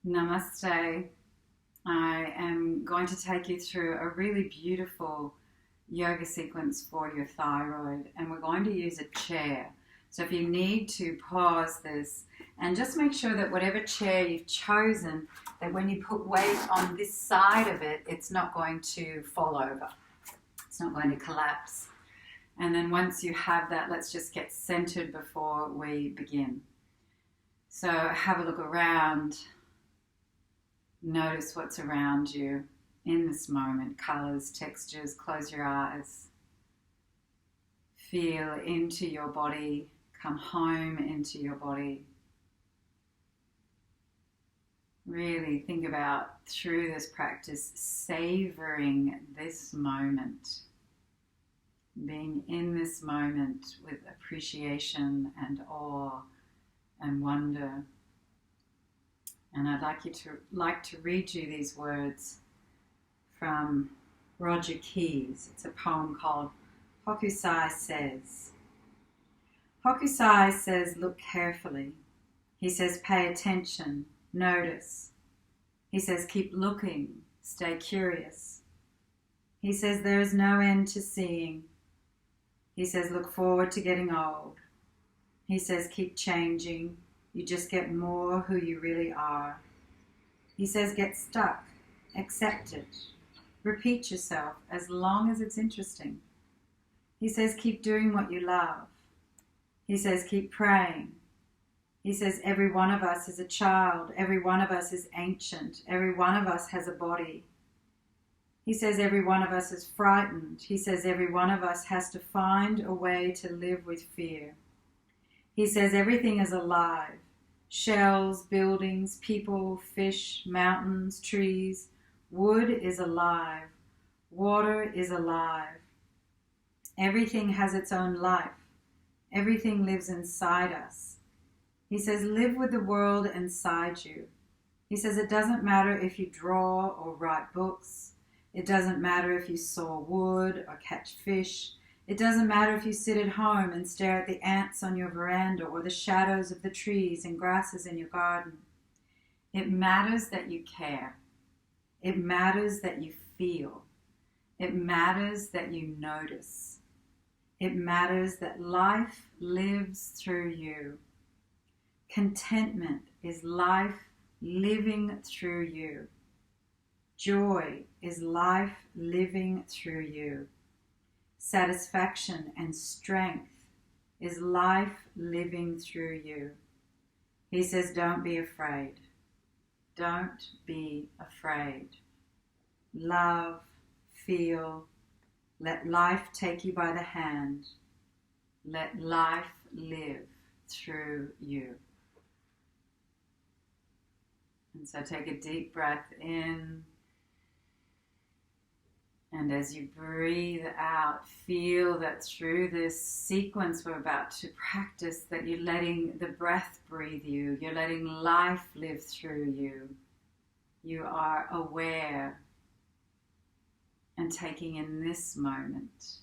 Namaste. I am going to take you through a really beautiful yoga sequence for your thyroid, and we're going to use a chair. So if you need to, pause this and just make sure that whatever chair you've chosen, that when you put weight on this side of it, it's not going to fall over. It's not going to collapse. And then once you have that, let's just get centered before we begin. So have a look around. Notice what's around you in this moment. Colors, textures, close your eyes. Feel into your body. Come home into your body. Really think about, through this practice, savoring this moment. Being in this moment with appreciation and awe and wonder. And I'd like to read you these words from Roger Keyes. It's a poem called Hokusai Says. Hokusai says, look carefully. He says, pay attention, notice. He says, keep looking, stay curious. He says, there is no end to seeing. He says, look forward to getting old. He says, keep changing. You just get more who you really are. He says, get stuck, accept it. Repeat yourself as long as it's interesting. He says, keep doing what you love. He says, keep praying. He says, every one of us is a child. Every one of us is ancient. Every one of us has a body. He says, every one of us is frightened. He says, every one of us has to find a way to live with fear. He says, everything is alive. Shells, buildings, people, fish, mountains, trees. Wood is alive. Water is alive. Everything has its own life. Everything lives inside us. He says, live with the world inside you. He says, it doesn't matter if you draw or write books. It doesn't matter if you saw wood or catch fish. It doesn't matter if you sit at home and stare at the ants on your veranda or the shadows of the trees and grasses in your garden. It matters that you care. It matters that you feel. It matters that you notice. It matters that life lives through you. Contentment is life living through you. Joy is life living through you. Satisfaction and strength is life living through you. He says, don't be afraid. Don't be afraid. Love, feel, let life take you by the hand. Let life live through you. And so take a deep breath in. And as you breathe out, feel that through this sequence we're about to practice, that you're letting the breath breathe you. You're letting life live through you. You are aware and taking in this moment.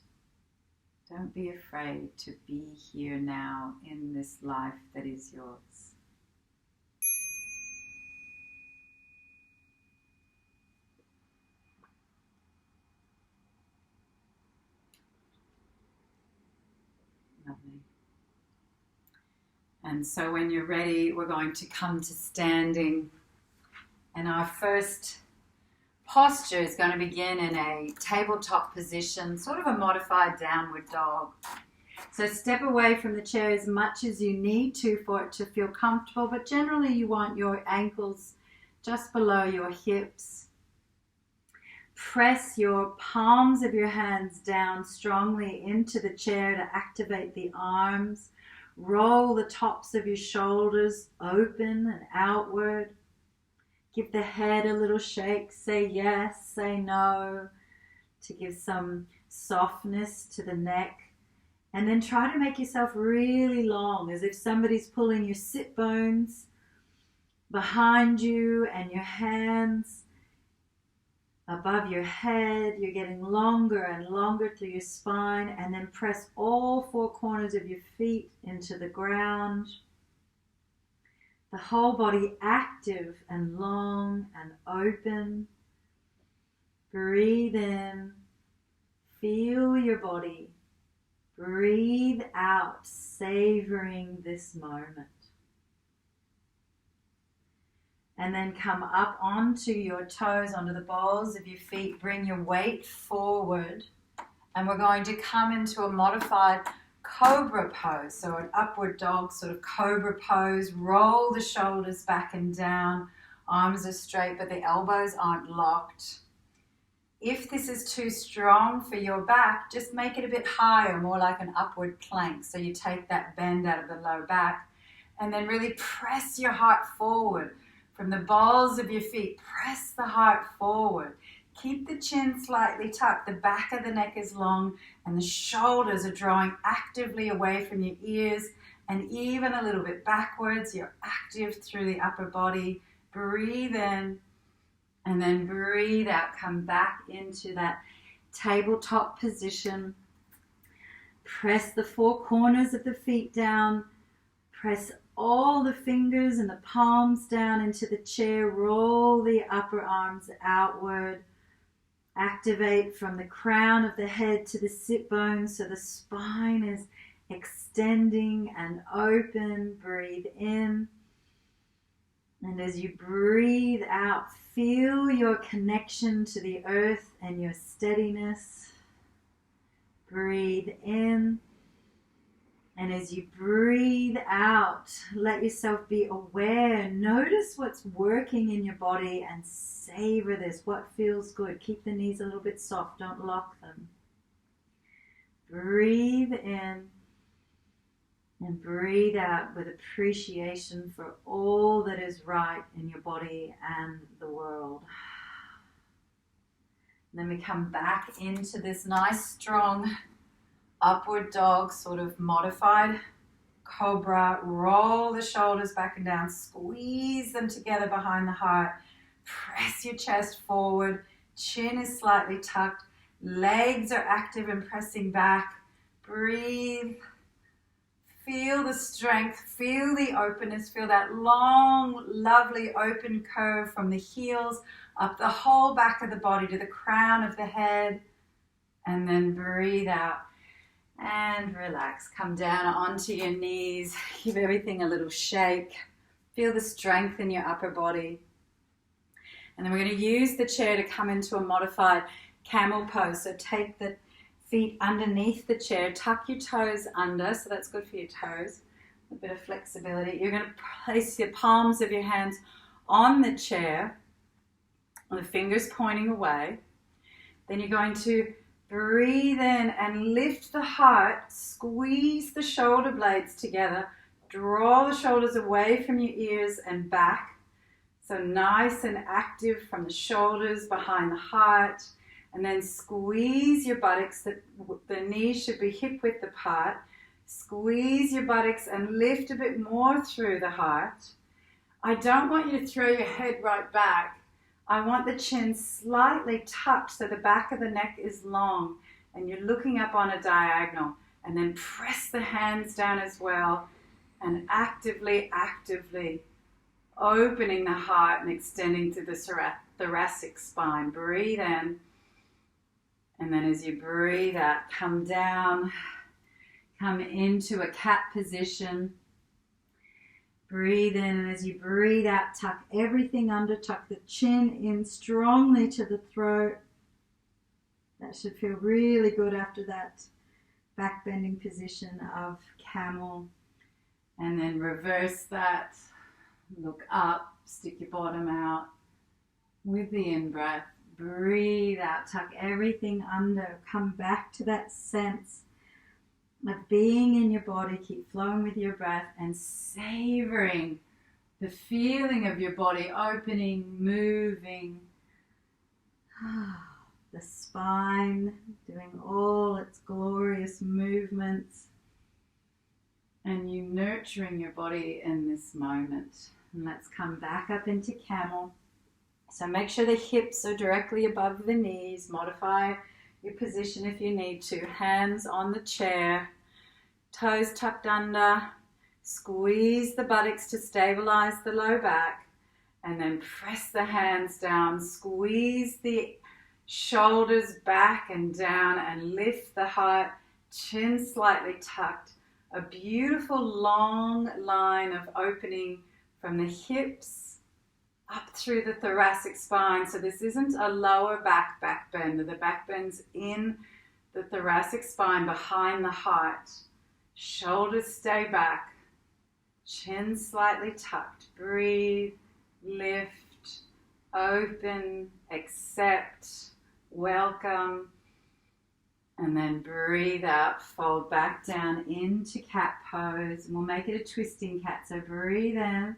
Don't be afraid to be here now in this life that is yours. Lovely. And so when you're ready, we're going to come to standing. And our first posture is going to begin in a tabletop position, sort of a modified downward dog. So step away from the chair as much as you need to for it to feel comfortable, but generally you want your ankles just below your hips. Press your palms of your hands down strongly into the chair to activate the arms. Roll the tops of your shoulders open and outward. Give the head a little shake. Say yes, say no, to give some softness to the neck. And then try to make yourself really long, as if somebody's pulling your sit bones behind you and your hands above your head. You're getting longer and longer through your spine, and then press all four corners of your feet into the ground. The whole body active and long and open. Breathe in. Feel your body. Breathe out, savoring this moment. And then come up onto your toes, onto the balls of your feet. Bring your weight forward. And we're going to come into a modified cobra pose. So an upward dog, sort of cobra pose. Roll the shoulders back and down. Arms are straight, but the elbows aren't locked. If this is too strong for your back, just make it a bit higher, more like an upward plank. So you take that bend out of the low back and then really press your heart forward. From the balls of your feet, press the heart forward. Keep the chin slightly tucked. The back of the neck is long and the shoulders are drawing actively away from your ears and even a little bit backwards. You're active through the upper body. Breathe in and then breathe out. Come back into that tabletop position. Press the four corners of the feet down. Press all the fingers and the palms down into the chair. Roll the upper arms outward. Activate from the crown of the head to the sit bones so the spine is extending and open. Breathe in. And as you breathe out, feel your connection to the earth and your steadiness. Breathe in. And as you breathe out, let yourself be aware. Notice what's working in your body and savor this. What feels good. Keep the knees a little bit soft. Don't lock them. Breathe in and breathe out with appreciation for all that is right in your body and the world. And then we come back into this nice, strong upward dog, sort of modified cobra. Roll the shoulders back and down. Squeeze them together behind the heart. Press your chest forward. Chin is slightly tucked. Legs are active and pressing back. Breathe. Feel the strength. Feel the openness. Feel that long, lovely open curve from the heels up the whole back of the body to the crown of the head. And then breathe out. And relax. Come down onto your knees. Give everything a little shake. Feel the strength in your upper body. And then we're going to use the chair to come into a modified camel pose. So take the feet underneath the chair. Tuck your toes under. So that's good for your toes. A bit of flexibility. You're going to place your palms of your hands on the chair. The fingers pointing away. Then you're going to breathe in and lift the heart, squeeze the shoulder blades together, draw the shoulders away from your ears and back. So nice and active from the shoulders behind the heart. And then squeeze your buttocks, the knees should be hip width apart. Squeeze your buttocks and lift a bit more through the heart. I don't want you to throw your head right back. I want the chin slightly tucked so the back of the neck is long and you're looking up on a diagonal. And then press the hands down as well and actively opening the heart and extending through the thoracic spine. Breathe in. And then as you breathe out, come down, come into a cat position. Breathe in, and as you breathe out, tuck everything under, tuck the chin in strongly to the throat. That should feel really good after that back bending position of camel. And then reverse that, look up, stick your bottom out with the in-breath. Breathe out, tuck everything under, come back to that sense of being in your body. Keep flowing with your breath and savoring the feeling of your body opening, moving. The spine doing all its glorious movements. And you nurturing your body in this moment. And let's come back up into camel. So make sure the hips are directly above the knees. Modify your position if you need to. Hands on the chair. Toes tucked under. Squeeze the buttocks to stabilize the low back, and then press the hands down. Squeeze the shoulders back and down and lift the heart, chin slightly tucked. A beautiful long line of opening from the hips up through the thoracic spine. So this isn't a lower back bend. The back bend's in the thoracic spine behind the heart. Shoulders stay back, chin slightly tucked. Breathe, lift, open, accept, welcome, and then breathe out, fold back down into cat pose, and we'll make it a twisting cat. So breathe in,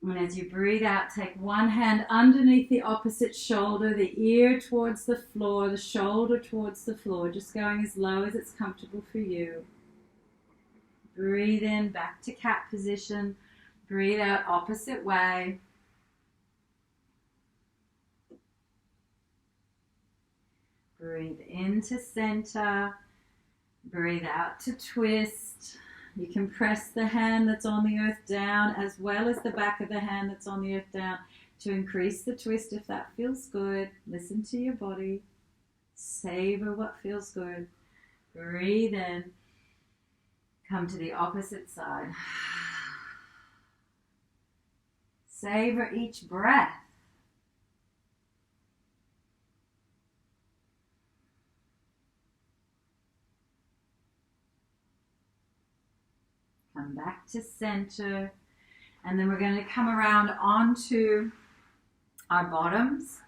and as you breathe out, take one hand underneath the opposite shoulder, the ear towards the floor, the shoulder towards the floor, just going as low as it's comfortable for you. Breathe in, back to cat position. Breathe out, opposite way. Breathe into center. Breathe out to twist. You can press the hand that's on the earth down as well as the back of the hand that's on the earth down to increase the twist if that feels good. Listen to your body. Savor what feels good. Breathe in. Come to the opposite side. Savor each breath. Come back to center, and then we're going to come around onto our bottoms.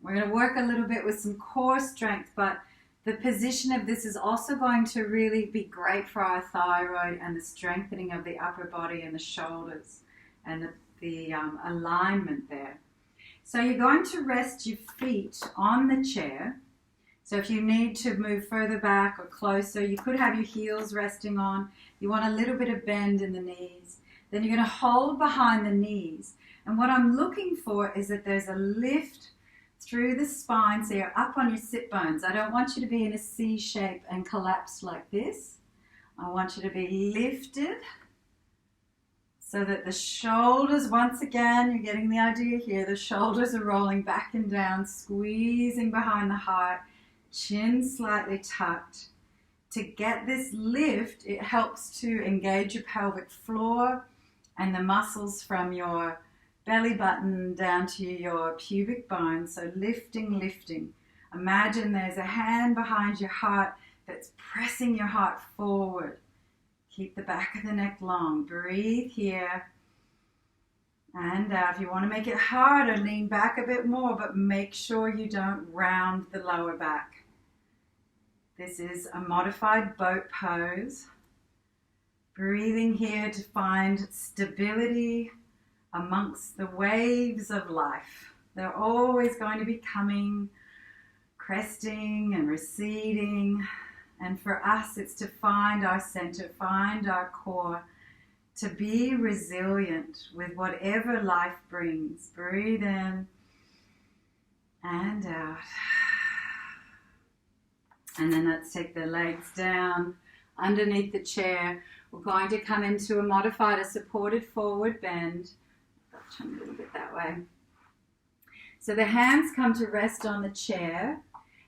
We're going to work a little bit with some core strength, but the position of this is also going to really be great for our thyroid and the strengthening of the upper body and the shoulders and the alignment there. So you're going to rest your feet on the chair. So if you need to move further back or closer, you could have your heels resting on. You want a little bit of bend in the knees. Then you're going to hold behind the knees. And what I'm looking for is that there's a lift through the spine, so you're up on your sit bones. I don't want you to be in a C shape and collapse like this. I want you to be lifted so that the shoulders, once again, you're getting the idea here, the shoulders are rolling back and down, squeezing behind the heart, chin slightly tucked. To get this lift, it helps to engage your pelvic floor and the muscles from your belly button down to your pubic bone. So lifting, lifting. Imagine there's a hand behind your heart that's pressing your heart forward. Keep the back of the neck long. Breathe here and out. If you want to make it harder, lean back a bit more, but make sure you don't round the lower back. This is a modified boat pose. Breathing here to find stability amongst the waves of life. They're always going to be coming, cresting and receding. And for us, it's to find our center, find our core, to be resilient with whatever life brings. Breathe in and out. And then let's take the legs down underneath the chair. We're going to come into a modified, a supported forward bend. A little bit that way. So the hands come to rest on the chair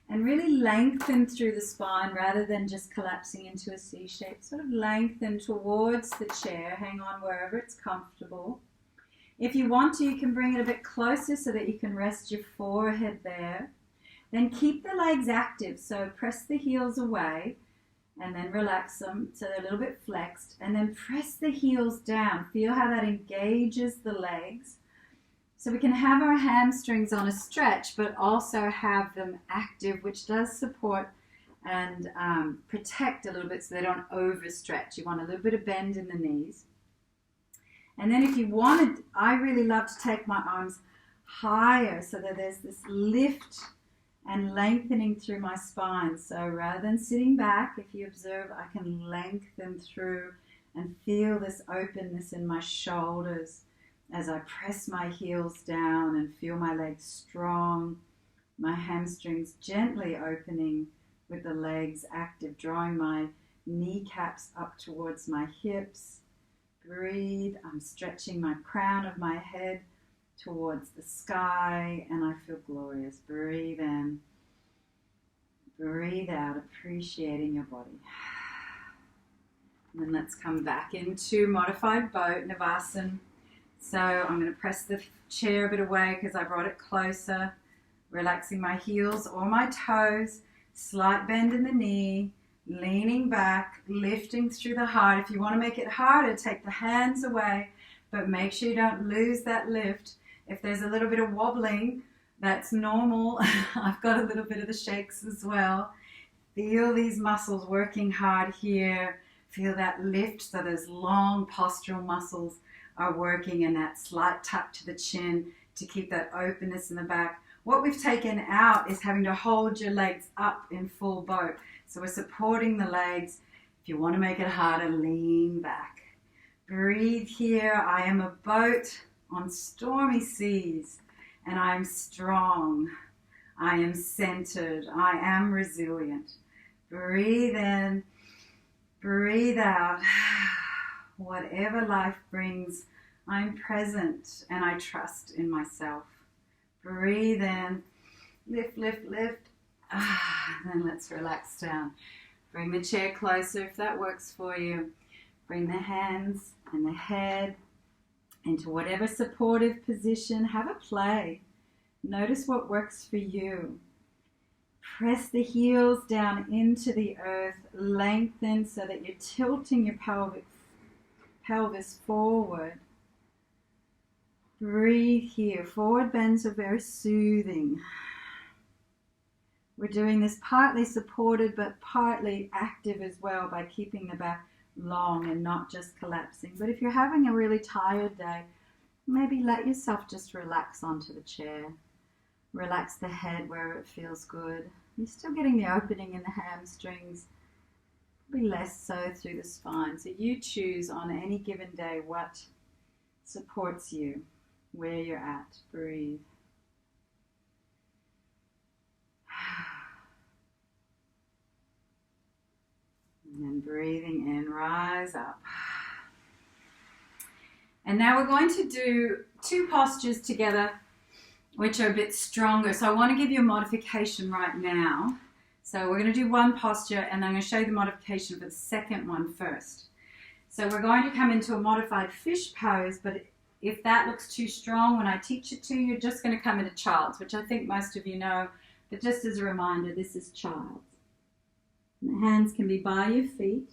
and really lengthen through the spine rather than just collapsing into a C shape. Sort of lengthen towards the chair. Hang on wherever it's comfortable. If you want to, you can bring it a bit closer so that you can rest your forehead there. Then keep the legs active. So press the heels away and then relax them so they're a little bit flexed. And then press the heels down. Feel how that engages the legs. So we can have our hamstrings on a stretch, but also have them active, which does support and protect a little bit so they don't overstretch. You want a little bit of bend in the knees. And then if you wanted, I really love to take my arms higher so that there's this lift and lengthening through my spine. So rather than sitting back, if you observe, I can lengthen through and feel this openness in my shoulders as I press my heels down and feel my legs strong, my hamstrings gently opening with the legs active, drawing my kneecaps up towards my hips, Breathe. I'm stretching my crown of my head towards the sky and I feel glorious. Breathe in. Breathe out, appreciating your body. And then let's come back into modified boat, Navasana. So I'm going to press the chair a bit away because I brought it closer. Relaxing my heels or my toes. Slight bend in the knee. Leaning back, lifting through the heart. If you want to make it harder, take the hands away, but make sure you don't lose that lift. If there's a little bit of wobbling, that's normal. I've got a little bit of the shakes as well. Feel these muscles working hard here. Feel that lift, so those long postural muscles are working, and that slight tuck to the chin to keep that openness in the back. What we've taken out is having to hold your legs up in full boat. So we're supporting the legs. If you want to make it harder, lean back. Breathe here. I am a boat on stormy seas, and I am strong. I am centered. I am resilient. Breathe in. Breathe out. Whatever life brings, I'm present and I trust in myself. Breathe in. Lift, lift, lift. Then let's relax down. Bring the chair closer if that works for you. Bring the hands and the head into whatever supportive position. Have a play. Notice what works for you. Press the heels down into the earth. Lengthen so that you're tilting your pelvis forward. Breathe here. Forward bends are very soothing. We're doing this partly supported but partly active as well by keeping the back long and not just collapsing. But if you're having a really tired day, maybe let yourself just relax onto the chair. Relax the head where it feels good. You're still getting the opening in the hamstrings, probably less so through the spine. So you choose on any given day what supports you, where you're at. Breathe. And then breathing in, rise up. And now we're going to do two postures together, which are a bit stronger. So I want to give you a modification right now. So we're going to do one posture, and I'm going to show you the modification for the second one first. So we're going to come into a modified fish pose, but if that looks too strong when I teach it to you, you're just going to come into child's, which I think most of you know. But just as a reminder, this is child's. And the hands can be by your feet,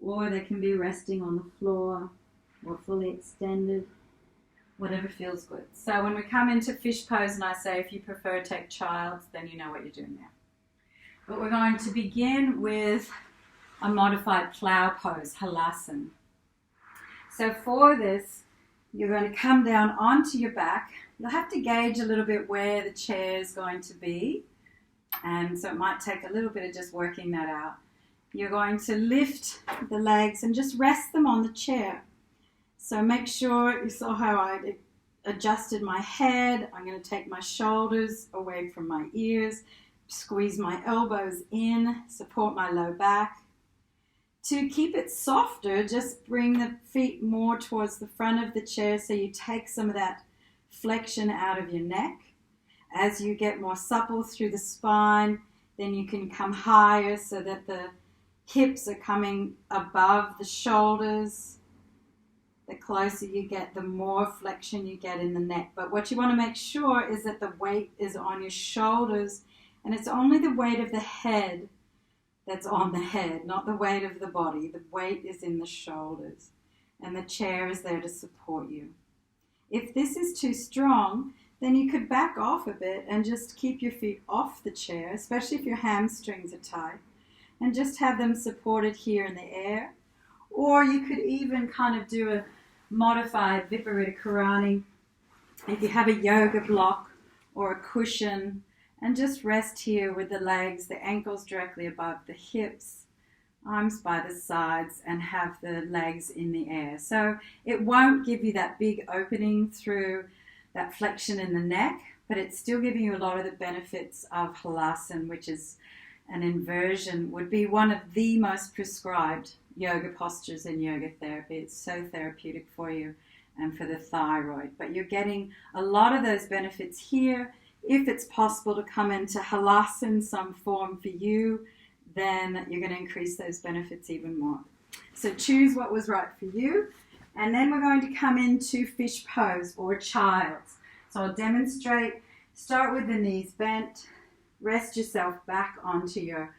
or they can be resting on the floor, or fully extended, whatever feels good. So when we come into fish pose and I say if you prefer take child's, then you know what you're doing now. But we're going to begin with a modified plow pose, halasana. So for this, you're going to come down onto your back. You'll have to gauge a little bit where the chair is going to be. And so it might take a little bit of just working that out. You're going to lift the legs and just rest them on the chair. So make sure you saw how I adjusted my head. I'm going to take my shoulders away from my ears, squeeze my elbows in, support my low back. To keep it softer, just bring the feet more towards the front of the chair so you take some of that flexion out of your neck. As you get more supple through the spine, then you can come higher so that the hips are coming above the shoulders. The closer you get, the more flexion you get in the neck. But what you want to make sure is that the weight is on your shoulders, and it's only the weight of the head that's on the head, not the weight of the body. The weight is in the shoulders, and the chair is there to support you. If this is too strong, then you could back off a bit and just keep your feet off the chair, especially if your hamstrings are tight, and just have them supported here in the air. Or you could even kind of do a modified Viparita Karani if you have a yoga block or a cushion, and just rest here with the legs, the ankles directly above the hips, arms by the sides, and have the legs in the air. So it won't give you that big opening through that flexion in the neck, but it's still giving you a lot of the benefits of halasana, which is an inversion, would be one of the most prescribed yoga postures and yoga therapy. It's so therapeutic for you and for the thyroid. But you're getting a lot of those benefits here. If it's possible to come into halas in some form for you, then you're going to increase those benefits even more. So choose what was right for you. And then we're going to come into fish pose or child's. So I'll demonstrate. Start with the knees bent. Rest yourself back onto your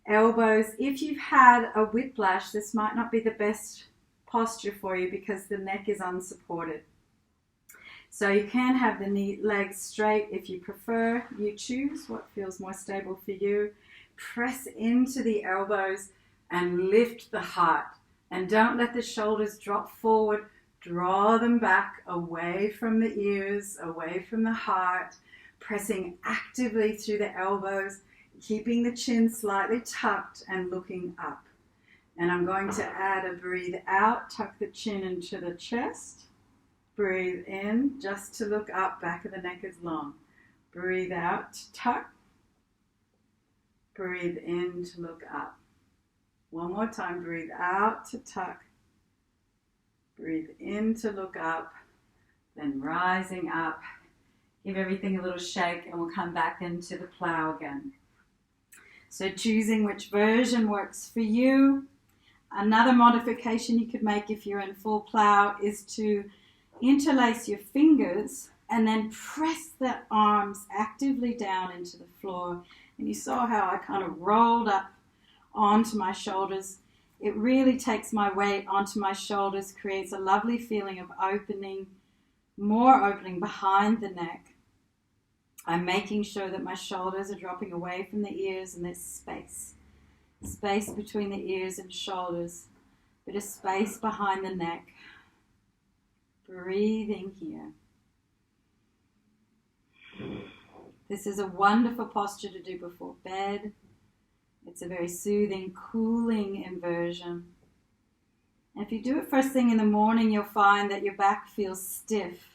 elbows. If you've had a whiplash, this might not be the best posture for you because the neck is unsupported. So you can have the legs straight if you prefer. You choose what feels more stable for you. Press into the elbows and lift the heart. And don't let the shoulders drop forward. Draw them back away from the ears, away from the heart. Pressing actively through the elbows, keeping the chin slightly tucked and looking up. And I'm going to add a breathe out, tuck the chin into the chest. Breathe in, just to look up, back of the neck is long. Breathe out, tuck. Breathe in to look up. One more time, breathe out to tuck. Breathe in to look up, then rising up. Give everything a little shake and we'll come back into the plow again. So choosing which version works for you. Another modification you could make if you're in full plow is to interlace your fingers and then press the arms actively down into the floor. And you saw how I kind of rolled up onto my shoulders. It really takes my weight onto my shoulders, creates a lovely feeling of opening, more opening behind the neck. I'm making sure that my shoulders are dropping away from the ears and there's space. Space between the ears and shoulders. Bit of space behind the neck. Breathing here. This is a wonderful posture to do before bed. It's a very soothing, cooling inversion. And if you do it first thing in the morning, you'll find that your back feels stiff.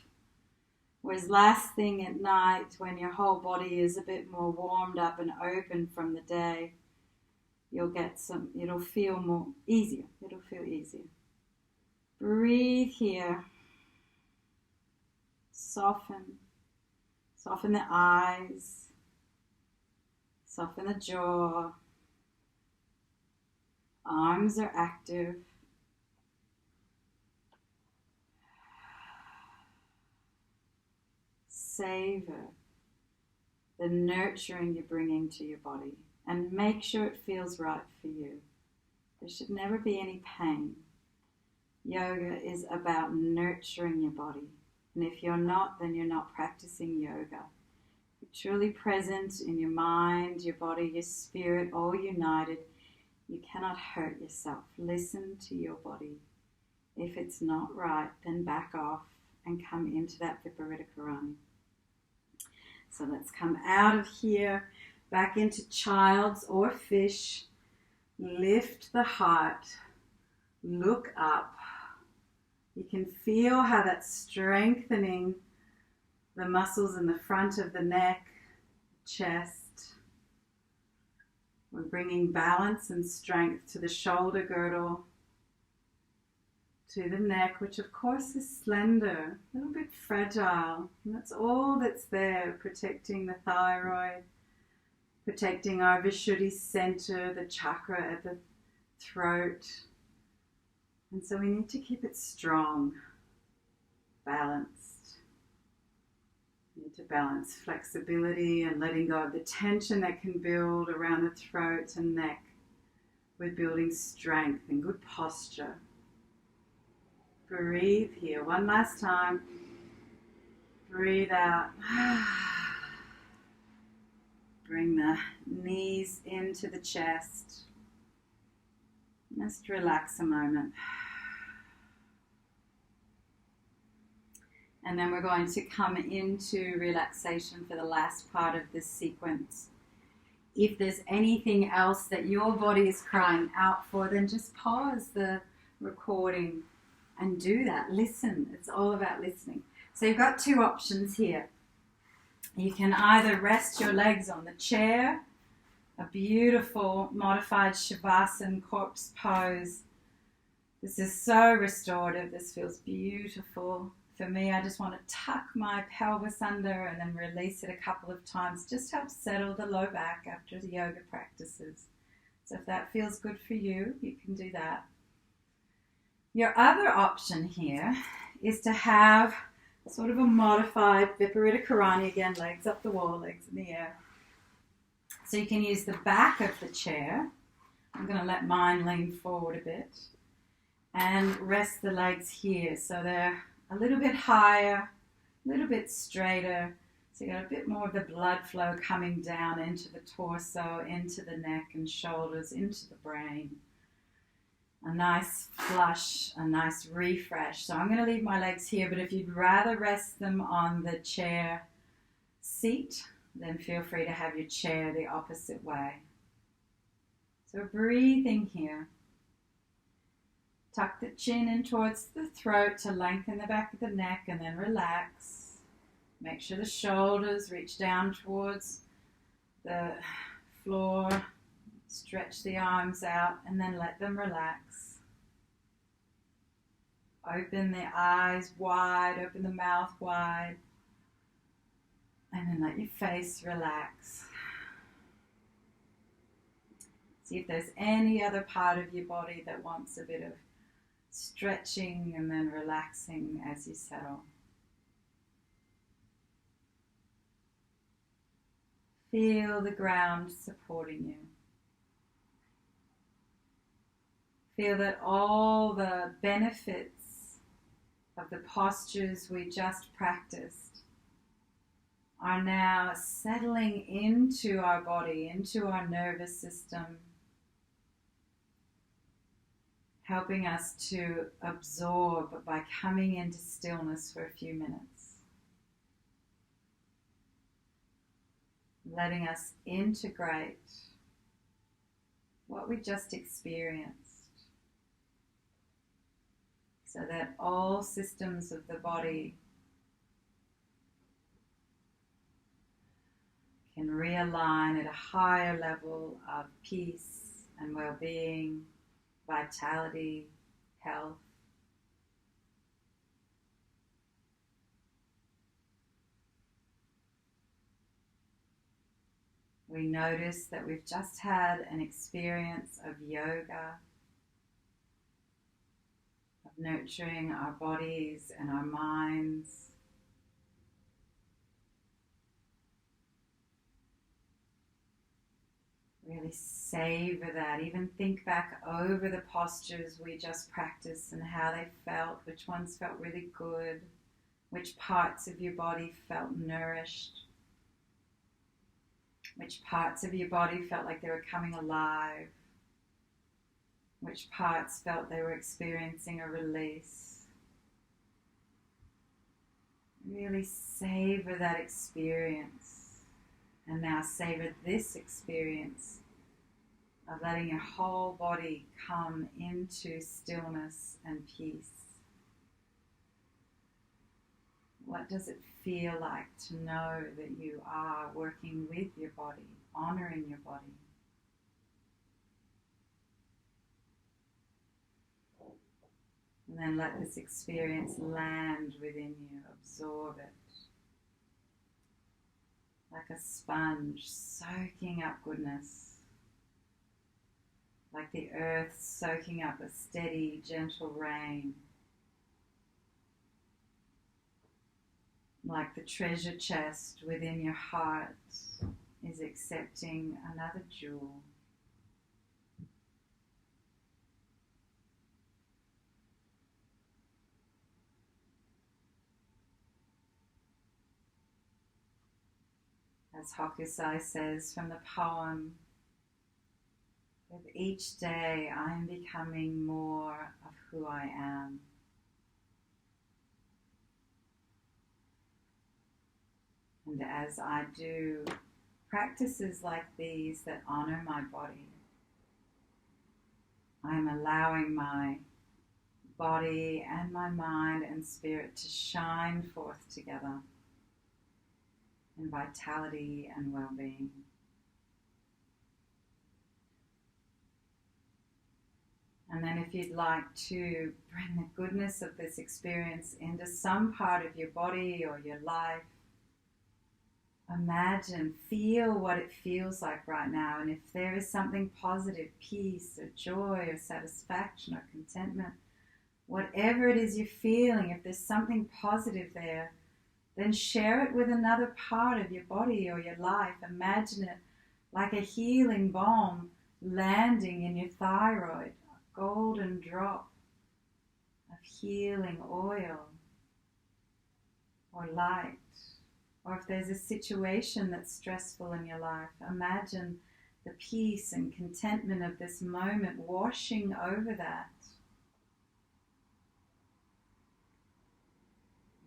Whereas last thing at night, when your whole body is a bit more warmed up and open from the day, it'll feel more easier. It'll feel easier. Breathe here. Soften. Soften the eyes. Soften the jaw. Arms are active. Savor the nurturing you're bringing to your body and make sure it feels right for you. There should never be any pain. Yoga is about nurturing your body. And if you're not, then you're not practicing yoga. You're truly present in your mind, your body, your spirit, all united. You cannot hurt yourself. Listen to your body. If it's not right, then back off and come into that Viparita Karani. So let's come out of here, back into child's or fish. Lift the heart. Look up. You can feel how that's strengthening the muscles in the front of the neck, chest. We're bringing balance and strength to the shoulder girdle, to the neck, which of course is slender, a little bit fragile. And that's all that's there, protecting the thyroid, protecting our Vishuddhi center, the chakra at the throat. And so we need to keep it strong, balanced. We need to balance flexibility and letting go of the tension that can build around the throat and neck with building strength and good posture. Breathe here. One last time. Breathe out. Bring the knees into the chest. Just relax a moment. And then we're going to come into relaxation for the last part of this sequence. If there's anything else that your body is crying out for, then just pause the recording and do that. Listen. It's all about listening. So you've got two options here. You can either rest your legs on the chair, a beautiful modified Shavasana corpse pose This is so restorative. This feels beautiful. For me, I just want to tuck my pelvis under and then release it a couple of times. Just help settle the low back after the yoga practices. So if that feels good for you, you can do that. Your other option here is to have sort of a modified Viparita Karani, again, legs up the wall, legs in the air. So you can use the back of the chair. I'm going to let mine lean forward a bit and rest the legs here so they're a little bit higher, a little bit straighter. So you got a bit more of the blood flow coming down into the torso, into the neck and shoulders, into the brain. A nice flush, a nice refresh. So I'm going to leave my legs here, but if you'd rather rest them on the chair seat, then feel free to have your chair the opposite way. So breathing here. Tuck the chin in towards the throat to lengthen the back of the neck and then relax. Make sure the shoulders reach down towards the floor. Stretch the arms out and then let them relax. Open the eyes wide, open the mouth wide. And then let your face relax. See if there's any other part of your body that wants a bit of stretching and then relaxing as you settle. Feel the ground supporting you. Feel that all the benefits of the postures we just practiced are now settling into our body, into our nervous system, helping us to absorb by coming into stillness for a few minutes. Letting us integrate what we just experienced so that all systems of the body can realign at a higher level of peace and well-being, vitality, health. We notice that we've just had an experience of yoga, of nurturing our bodies and our minds. Really savor that. Even think back over the postures we just practiced and how they felt, which ones felt really good, which parts of your body felt nourished, which parts of your body felt like they were coming alive, which parts felt they were experiencing a release. Really savor that experience. And now savor this experience of letting your whole body come into stillness and peace. What does it feel like to know that you are working with your body, honoring your body? And then let this experience land within you, absorb it. Like a sponge soaking up goodness. Like the earth soaking up a steady, gentle rain. Like the treasure chest within your heart is accepting another jewel. As Hokusai says from the poem, with each day I am becoming more of who I am. And as I do practices like these that honor my body, I am allowing my body and my mind and spirit to shine forth together in vitality and well-being. And then if you'd like to bring the goodness of this experience into some part of your body or your life, imagine, feel what it feels like right now. And if there is something positive, peace or joy or satisfaction or contentment, whatever it is you're feeling, if there's something positive there, then share it with another part of your body or your life. Imagine it like a healing balm landing in your thyroid, a golden drop of healing oil or light. Or if there's a situation that's stressful in your life, imagine the peace and contentment of this moment washing over that.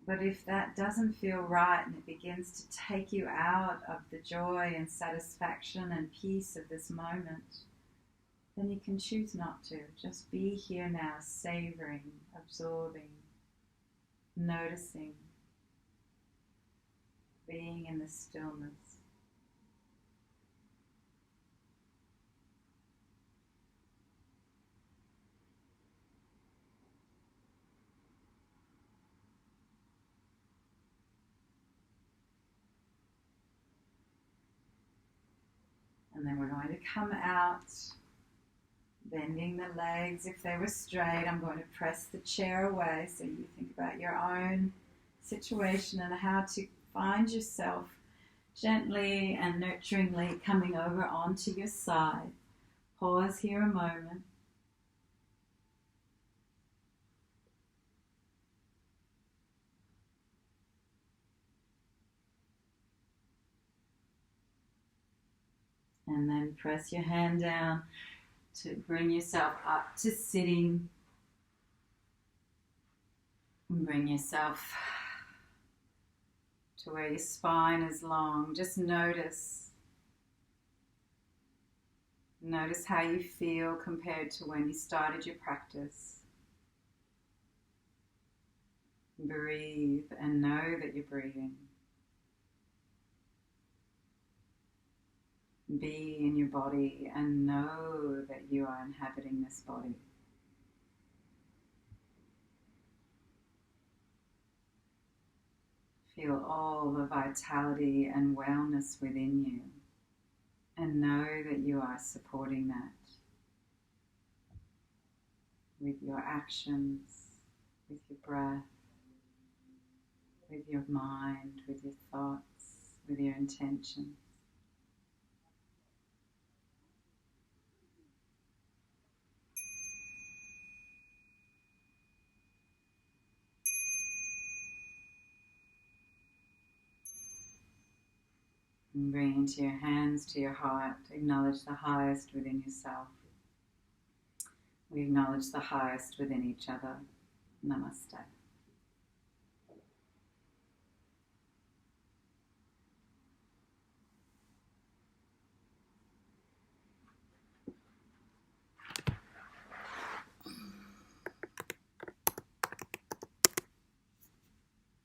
But if that doesn't feel right and it begins to take you out of the joy and satisfaction and peace of this moment, then you can choose not to. Just be here now, savoring, absorbing, noticing, being in the stillness. And then we're going to come out, bending the legs. If they were straight, I'm going to press the chair away so you think about your own situation and how to find yourself gently and nurturingly coming over onto your side. Pause here a moment. And then press your hand down to bring yourself up to sitting. And bring yourself to where your spine is long. Just notice. Notice how you feel compared to when you started your practice. Breathe and know that you're breathing. Be in your body and know that you are inhabiting this body. Feel all the vitality and wellness within you and know that you are supporting that with your actions, with your breath, with your mind, with your thoughts, with your intentions. And bring into your hands to your heart. Acknowledge the highest within yourself. We acknowledge the highest within each other. Namaste.